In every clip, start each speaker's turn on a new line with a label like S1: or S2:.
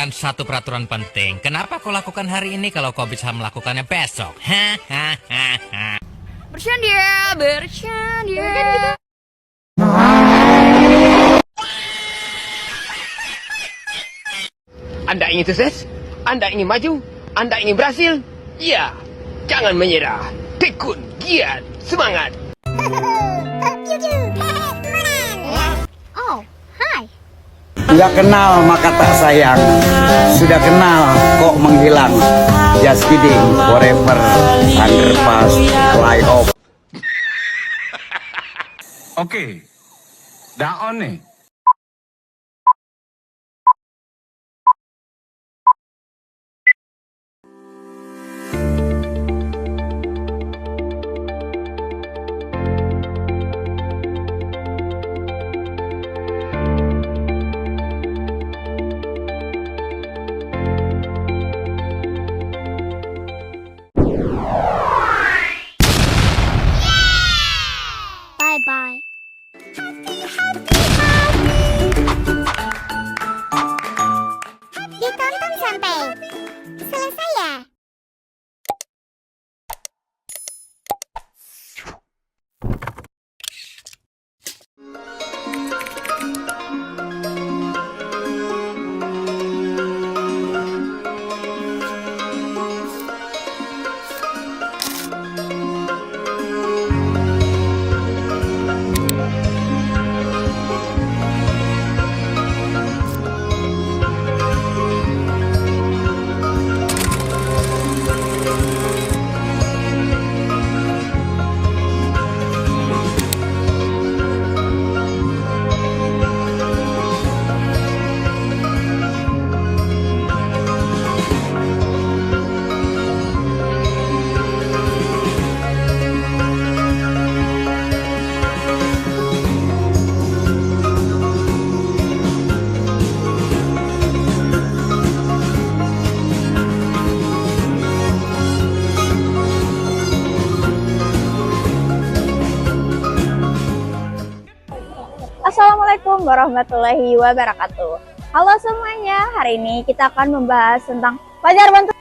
S1: melakukan satu peraturan penting. Kenapa kau lakukan hari ini kalau kau bisa melakukannya besok?
S2: Bercanda, bercanda.
S3: Anda ingin sukses? Anda ingin maju? Anda ingin berhasil? Ya, jangan menyerah. Tekun, giat, semangat.
S2: Oh, hai.
S4: Sudah kenal maka tak sayang, sudah kenal kok menghilang. Just kidding, forever, underpass, fly off.
S5: Oke, dah on nih.
S2: Bye-bye. Ditonton sampai selesai ya.
S6: Assalamualaikum warahmatullahi wabarakatuh. Halo semuanya, hari ini kita akan membahas tentang Fajar Bantu.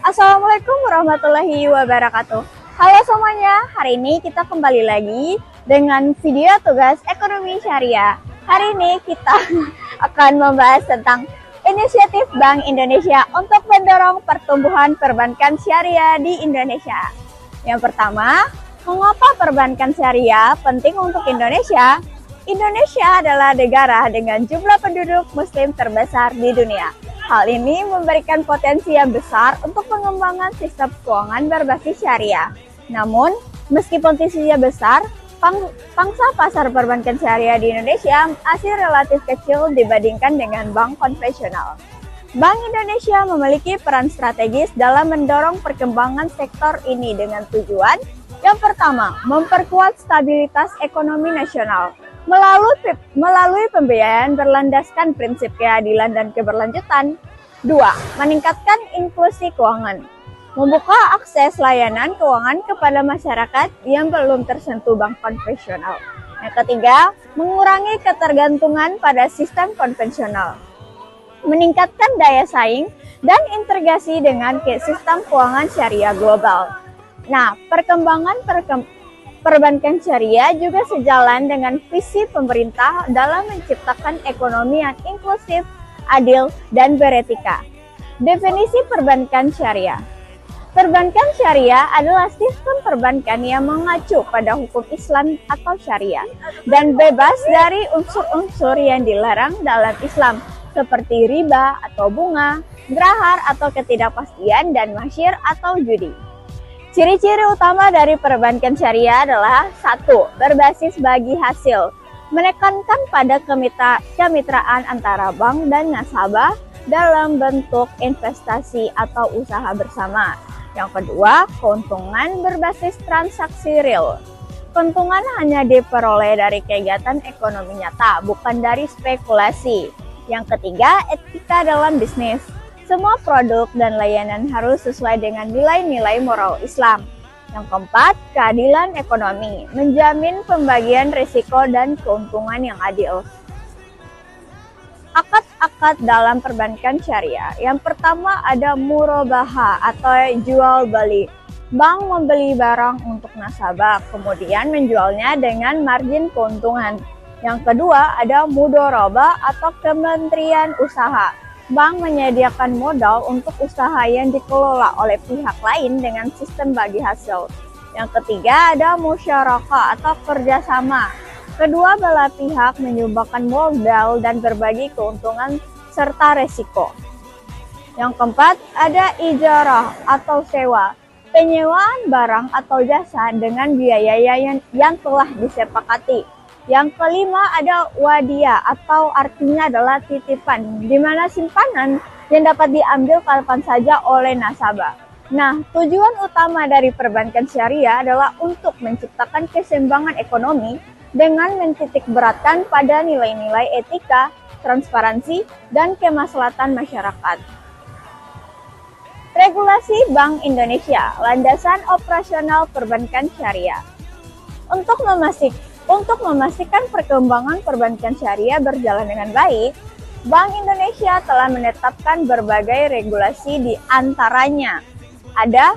S6: Assalamualaikum warahmatullahi wabarakatuh. Halo semuanya, hari ini kita kembali lagi dengan video tugas ekonomi syariah. Hari ini kita akan membahas tentang inisiatif Bank Indonesia untuk mendorong pertumbuhan perbankan syariah di Indonesia. Yang pertama, mengapa perbankan syariah penting untuk Indonesia? Indonesia adalah negara dengan jumlah penduduk muslim terbesar di dunia. Hal ini memberikan potensi yang besar untuk pengembangan sistem keuangan berbasis syariah. Namun, meski potensinya besar, pangsa pasar perbankan syariah di Indonesia masih relatif kecil dibandingkan dengan bank konvensional. Bank Indonesia memiliki peran strategis dalam mendorong perkembangan sektor ini dengan tujuan yang pertama, memperkuat stabilitas ekonomi nasional melalui pembiayaan berlandaskan prinsip keadilan dan keberlanjutan. 2. Meningkatkan inklusi keuangan, membuka akses layanan keuangan kepada masyarakat yang belum tersentuh bank konvensional. Yang ketiga, mengurangi ketergantungan pada sistem konvensional, meningkatkan daya saing dan integrasi dengan sistem keuangan syariah global. Nah, perkembangan perbankan syariah juga sejalan dengan visi pemerintah dalam menciptakan ekonomi yang inklusif, adil, dan beretika. Definisi perbankan syariah. Perbankan syariah adalah sistem perbankan yang mengacu pada hukum Islam atau syariah dan bebas dari unsur-unsur yang dilarang dalam Islam seperti riba atau bunga, grahar atau ketidakpastian, dan masyir atau judi. Ciri-ciri utama dari perbankan syariah adalah 1. Berbasis bagi hasil, menekankan pada kemitraan antara bank dan nasabah dalam bentuk investasi atau usaha bersama. Yang kedua, keuntungan berbasis transaksi real. Keuntungan hanya diperoleh dari kegiatan ekonomi nyata, bukan dari spekulasi. Yang ketiga, etika dalam bisnis. Semua produk dan layanan harus sesuai dengan nilai-nilai moral Islam. Yang keempat, keadilan ekonomi, menjamin pembagian risiko dan keuntungan yang adil. Akad-akad dalam perbankan syariah. Yang pertama ada murabaha atau jual beli. Bank membeli barang untuk nasabah, kemudian menjualnya dengan margin keuntungan. Yang kedua ada mudharabah atau kementerian usaha. Bank menyediakan modal untuk usaha yang dikelola oleh pihak lain dengan sistem bagi hasil. Yang ketiga ada musyarakah atau kerjasama. Kedua belah pihak menyumbangkan modal dan berbagi keuntungan serta resiko. Yang keempat, ada ijarah atau sewa, penyewaan barang atau jasa dengan biaya yang telah disepakati. Yang kelima, ada wadiah atau artinya adalah titipan, di mana simpanan yang dapat diambil kapan saja oleh nasabah. Nah, tujuan utama dari perbankan syariah adalah untuk menciptakan keseimbangan ekonomi dengan mentitik beratkan pada nilai-nilai etika, transparansi, dan kemaslahatan masyarakat. Regulasi Bank Indonesia, landasan operasional perbankan syariah. Untuk memastikan perkembangan perbankan syariah berjalan dengan baik, Bank Indonesia telah menetapkan berbagai regulasi, di antaranya ada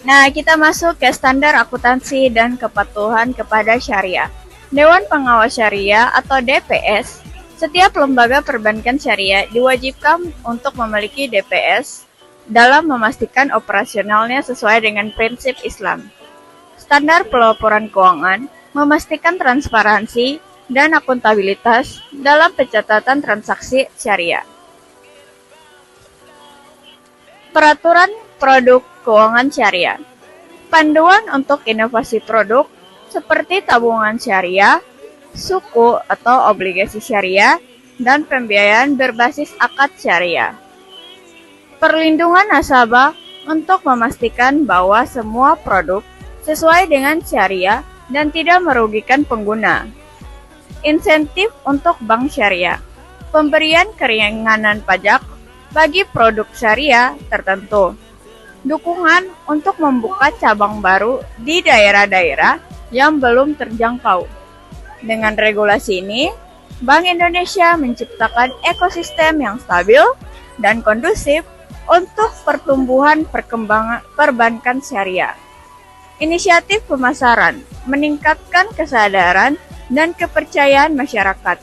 S6: Nah, kita masuk ke standar akuntansi dan kepatuhan kepada syariah. Dewan Pengawas Syariah atau DPS, setiap lembaga perbankan syariah diwajibkan untuk memiliki DPS dalam memastikan operasionalnya sesuai dengan prinsip Islam. Standar pelaporan keuangan memastikan transparansi dan akuntabilitas dalam pencatatan transaksi syariah. Peraturan produk keuangan syariah. Panduan untuk inovasi produk seperti tabungan syariah, suku atau obligasi syariah, dan pembiayaan berbasis akad syariah. Perlindungan nasabah untuk memastikan bahwa semua produk sesuai dengan syariah dan tidak merugikan pengguna. Insentif untuk bank syariah. Pemberian keringanan pajak bagi produk syariah tertentu. Dukungan untuk membuka cabang baru di daerah-daerah yang belum terjangkau. Dengan regulasi ini, Bank Indonesia menciptakan ekosistem yang stabil dan kondusif untuk pertumbuhan perkembangan perbankan syariah. Inisiatif pemasaran meningkatkan kesadaran dan kepercayaan masyarakat.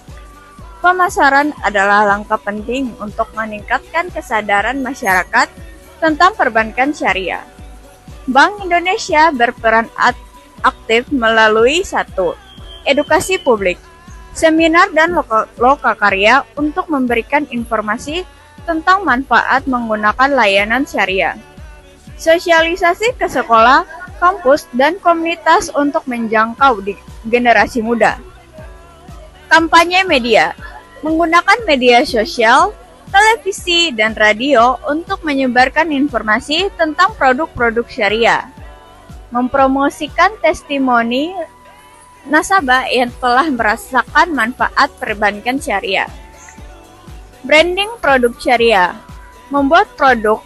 S6: Pemasaran adalah langkah penting untuk meningkatkan kesadaran masyarakat tentang perbankan syariah. Bank Indonesia berperan aktif melalui 1. Edukasi publik, seminar dan lokakarya untuk memberikan informasi tentang manfaat menggunakan layanan syariah. Sosialisasi ke sekolah, kampus, dan komunitas untuk menjangkau generasi muda. Kampanye media, menggunakan media sosial, televisi, dan radio untuk menyebarkan informasi tentang produk-produk syariah. Mempromosikan testimoni nasabah yang telah merasakan manfaat perbankan syariah. Branding produk syariah. Membuat produk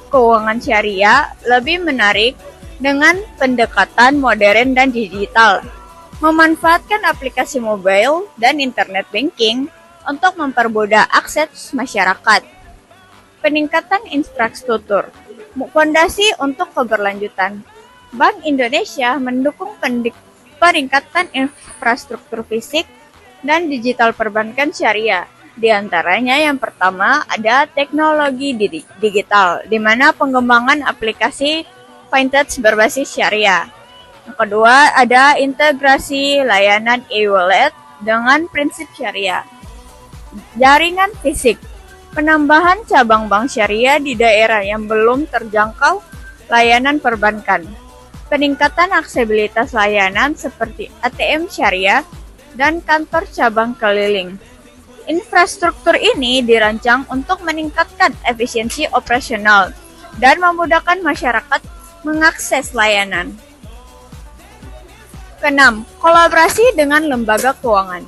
S6: keuangan syariah lebih menarik dengan pendekatan modern dan digital, memanfaatkan aplikasi mobile dan internet banking untuk mempermudah akses masyarakat. Peningkatan infrastruktur, fondasi untuk keberlanjutan. Bank Indonesia mendukung peningkatan infrastruktur fisik dan digital perbankan syariah. Di antaranya yang pertama ada teknologi digital, di mana pengembangan aplikasi fintech berbasis syariah. Yang kedua ada integrasi layanan e-wallet dengan prinsip syariah. Jaringan fisik, penambahan cabang bank syariah di daerah yang belum terjangkau layanan perbankan. Peningkatan aksesibilitas layanan seperti ATM syariah dan kantor cabang keliling. Infrastruktur ini dirancang untuk meningkatkan efisiensi operasional dan memudahkan masyarakat mengakses layanan. Keenam, kolaborasi dengan lembaga keuangan.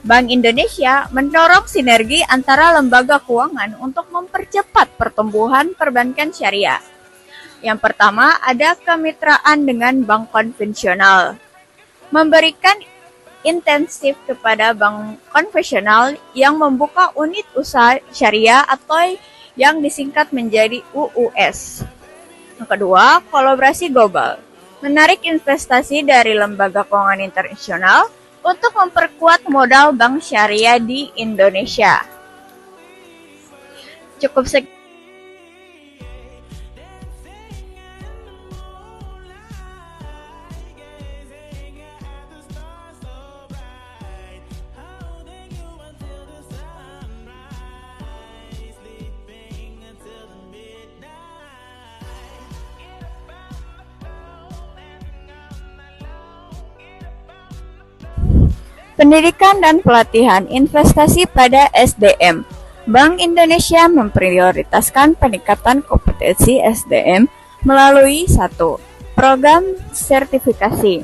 S6: Bank Indonesia mendorong sinergi antara lembaga keuangan untuk mempercepat pertumbuhan perbankan syariah. Yang pertama ada kemitraan dengan bank konvensional. Memberikan intensif kepada bank konvensional yang membuka unit usaha syariah atau yang disingkat menjadi UUS. Yang kedua, kolaborasi global. Menarik investasi dari lembaga keuangan internasional untuk memperkuat modal bank syariah di Indonesia. Cukup sekian. Pendidikan dan pelatihan investasi pada SDM. Bank Indonesia memprioritaskan peningkatan kompetensi SDM melalui 1. Program sertifikasi.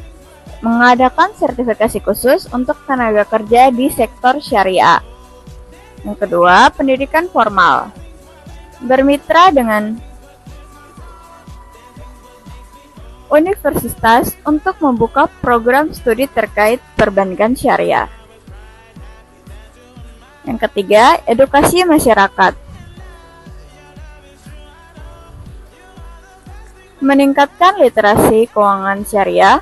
S6: Mengadakan sertifikasi khusus untuk tenaga kerja di sektor syariah. Yang kedua, pendidikan formal. Bermitra dengan universitas untuk membuka program studi terkait perbankan syariah. Yang ketiga, edukasi masyarakat. Meningkatkan literasi keuangan syariah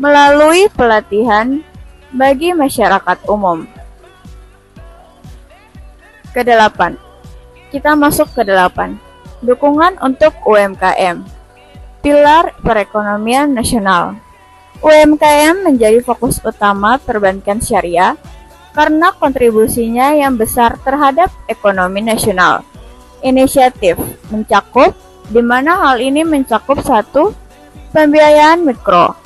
S6: melalui pelatihan bagi masyarakat umum. Kedelapan, kita masuk ke 8. Dukungan untuk UMKM. Pilar perekonomian nasional. UMKM menjadi fokus utama perbankan syariah karena kontribusinya yang besar terhadap ekonomi nasional. Inisiatif mencakup, di mana hal ini mencakup 1. Pembiayaan mikro,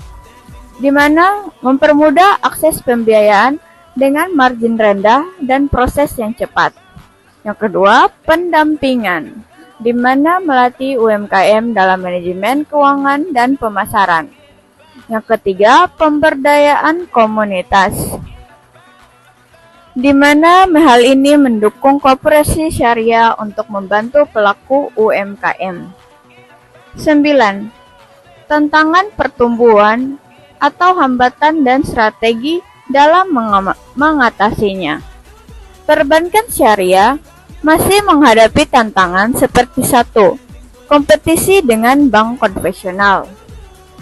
S6: di mana mempermudah akses pembiayaan dengan margin rendah dan proses yang cepat. Yang kedua, pendampingan, di mana melatih UMKM dalam manajemen keuangan dan pemasaran. Yang ketiga, pemberdayaan komunitas, di mana hal ini mendukung koperasi syariah untuk membantu pelaku UMKM. 9. Tantangan pertumbuhan atau hambatan dan strategi dalam mengatasinya. Perbankan syariah masih menghadapi tantangan seperti 1. Kompetisi dengan bank konvensional,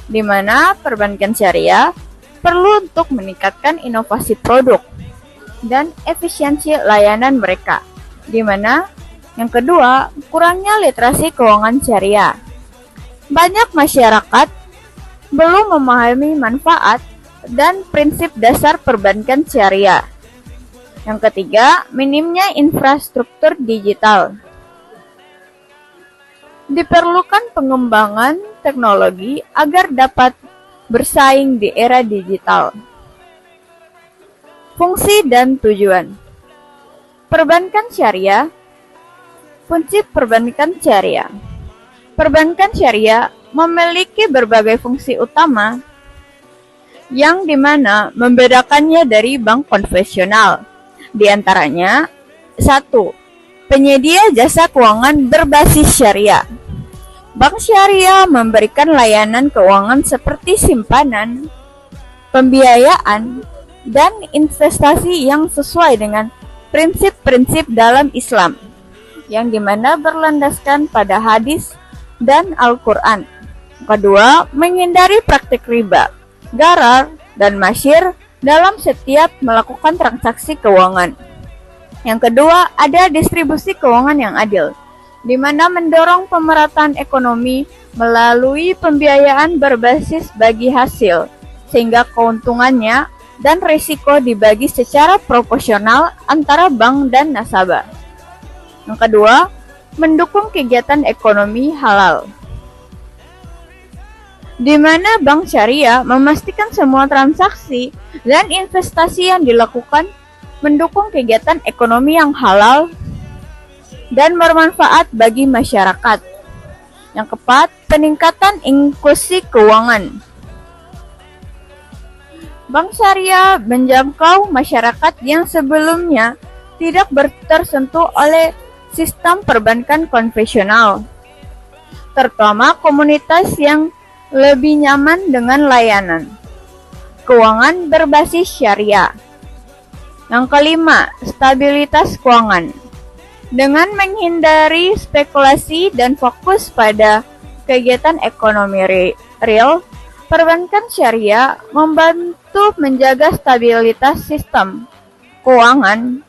S6: di mana perbankan syariah perlu untuk meningkatkan inovasi produk dan efisiensi layanan mereka, di mana yang kedua, kurangnya literasi keuangan syariah. Banyak masyarakat belum memahami manfaat dan prinsip dasar perbankan syariah. Yang ketiga, minimnya infrastruktur digital. Diperlukan pengembangan teknologi agar dapat bersaing di era digital. Fungsi dan tujuan. Perbankan syariah. Fungsi perbankan syariah. Perbankan syariah memiliki berbagai fungsi utama yang dimana membedakannya dari bank konvensional. Di antaranya, 1. Penyedia jasa keuangan berbasis syariah. Bank syariah memberikan layanan keuangan seperti simpanan, pembiayaan, dan investasi yang sesuai dengan prinsip-prinsip dalam Islam, yang dimana berlandaskan pada hadis dan Al-Quran. Kedua, menghindari praktik riba, gharar, dan masyir dalam setiap melakukan transaksi keuangan. Yang kedua, ada distribusi keuangan yang adil, di mana mendorong pemerataan ekonomi melalui pembiayaan berbasis bagi hasil, sehingga keuntungannya dan risiko dibagi secara proporsional antara bank dan nasabah. Yang kedua, mendukung kegiatan ekonomi halal, di mana bank syariah memastikan semua transaksi dan investasi yang dilakukan mendukung kegiatan ekonomi yang halal dan bermanfaat bagi masyarakat. Yang keempat, peningkatan inklusi keuangan. Bank syariah menjangkau masyarakat yang sebelumnya tidak tersentuh oleh sistem perbankan konvensional, terutama komunitas yang lebih nyaman dengan layanan keuangan berbasis syariah. Yang kelima, stabilitas keuangan. Dengan menghindari spekulasi dan fokus pada kegiatan ekonomi real, perbankan syariah membantu menjaga stabilitas sistem keuangan.